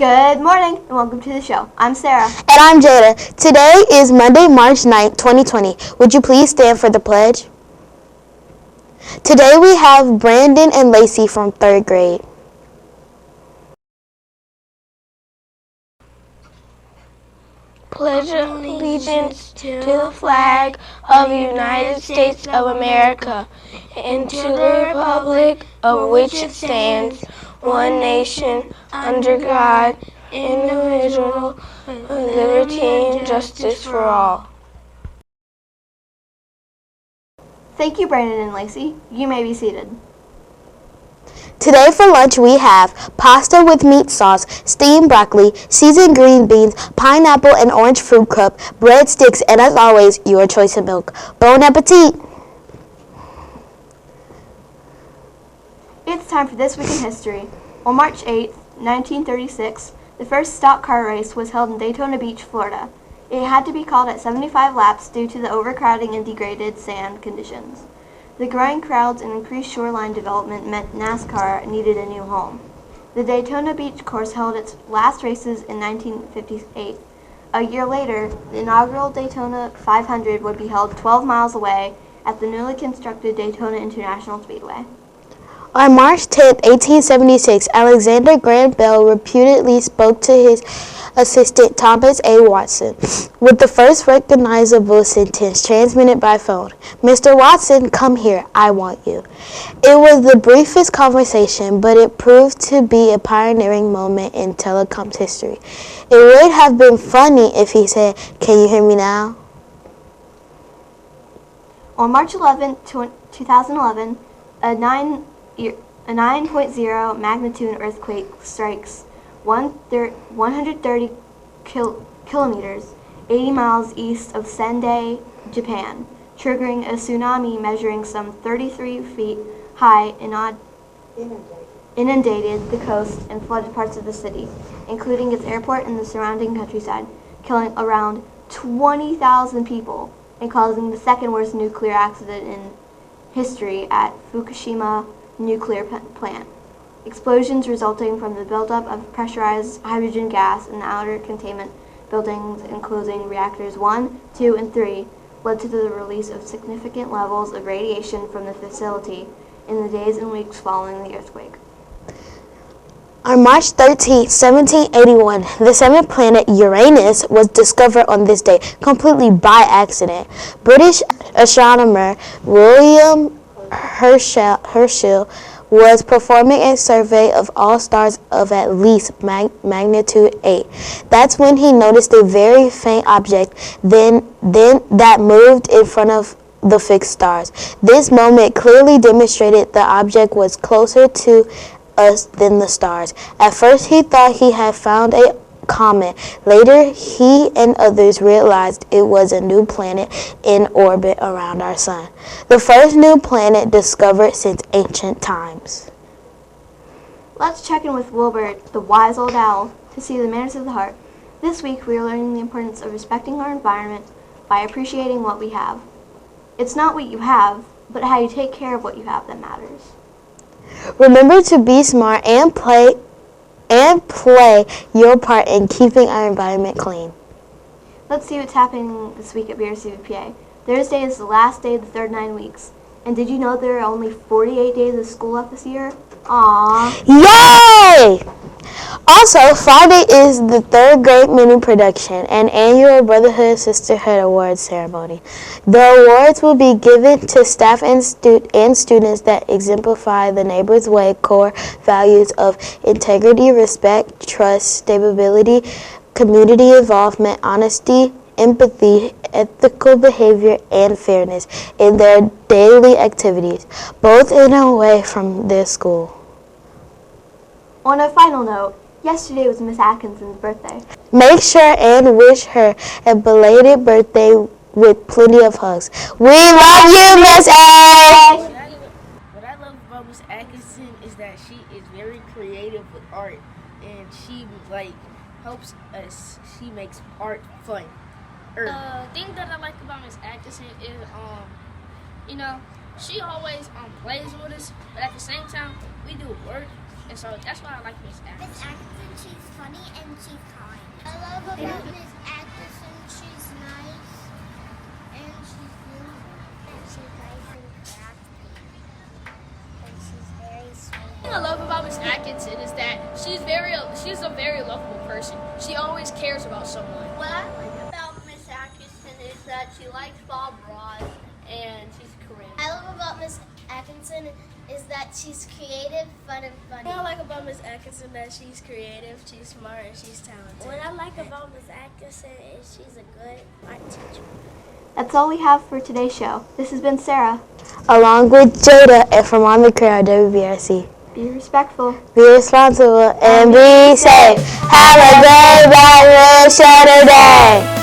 Good morning and welcome to the show. I'm Sarah. And I'm Jada. Today is Monday, March 9th, 2020. Would you please stand for the pledge? Today we have Brandon and Lacey from 3rd grade. Pledge allegiance to the flag of the United States of America and to the republic of which it stands, one nation, under God, indivisible, with liberty and justice for all. Thank you, Brandon and Lacey. You may be seated. Today for lunch we have pasta with meat sauce, steamed broccoli, seasoned green beans, pineapple and orange fruit cup, breadsticks, and as always, your choice of milk. Bon appetit! It's time for This Week in History. On March 8, 1936, the first stock car race was held in Daytona Beach, Florida. It had to be called at 75 laps due to the overcrowding and degraded sand conditions. The growing crowds and increased shoreline development meant NASCAR needed a new home. The Daytona Beach course held its last races in 1958. A year later, the inaugural Daytona 500 would be held 12 miles away at the newly constructed Daytona International Speedway. On March 10, 1876, Alexander Graham Bell reputedly spoke to his assistant Thomas A. Watson with the first recognizable sentence transmitted by phone. "Mr. Watson, come here, I want you." It was the briefest conversation, but it proved to be a pioneering moment in telecom's history. It would have been funny if he said, "Can you hear me now?" On March 11, 2011, a 9.0 magnitude earthquake strikes 130 kilometers, 80 miles east of Sendai, Japan, triggering a tsunami measuring some 33 feet high, inundated the coast and flooded parts of the city, including its airport and the surrounding countryside, killing around 20,000 people and causing the second worst nuclear accident in history at Fukushima nuclear plant. Explosions resulting from the buildup of pressurized hydrogen gas in the outer containment buildings enclosing reactors 1, 2, and 3 led to the release of significant levels of radiation from the facility in the days and weeks following the earthquake. On March 13, 1781, the seventh planet Uranus was discovered on this day, completely by accident. British astronomer William Herschel was performing a survey of all stars of at least magnitude 8. That's when he noticed a very faint object then that moved in front of the fixed stars. This moment clearly demonstrated the object was closer to us than the stars. At first he thought he had found a comet. Later he and others realized it was a new planet in orbit around our sun. The first new planet discovered since ancient times. Let's check in with Wilbert, the wise old owl, to see the manners of the heart. This week we are learning the importance of respecting our environment by appreciating what we have. It's not what you have, but how you take care of what you have that matters. Remember to be smart and play your part in keeping our environment clean. Let's see what's happening this week at BRCVPA. Thursday is the last day of the third 9 weeks. And did you know there are only 48 days of school left this year? Aww. Yay! Also, Friday is the 3rd grade mini production and annual Brotherhood Sisterhood Awards ceremony. The awards will be given to staff and students that exemplify the Neighbor's Way core values of integrity, respect, trust, stability, community involvement, honesty, empathy, ethical behavior, and fairness in their daily activities, both in and away from their school. On a final note, yesterday was Miss Atkinson's birthday. Make sure and wish her a belated birthday with plenty of hugs. We love you, Miss A! What I love about Miss Atkinson is that she is very creative with art, and she helps us. She makes art fun. The thing that I like about Miss Atkinson is, she always plays with us, but at the same time, we do work and so that's why I like Miss Miss Atkinson. Atkinson, she's funny and she's kind. I love about Miss Atkinson, she's nice and she's beautiful. And she's nice and crafty. And she's very sweet. The thing I love about Miss Atkinson is that she's a very lovable person. She always cares about someone. What I like about Miss Atkinson is that she likes Bob Ross and she's Korean. I love about Miss Atkinson is that she's creative, fun, and funny. What I like about Miss Atkinson that she's creative, she's smart, and she's talented. What I like about Miss Atkinson is she's a good art teacher. That's all we have for today's show. This has been Sarah. Along with Jada and from on the crowd, WBRC. Be respectful. Be responsible and be safe. Have a great Black Saturday.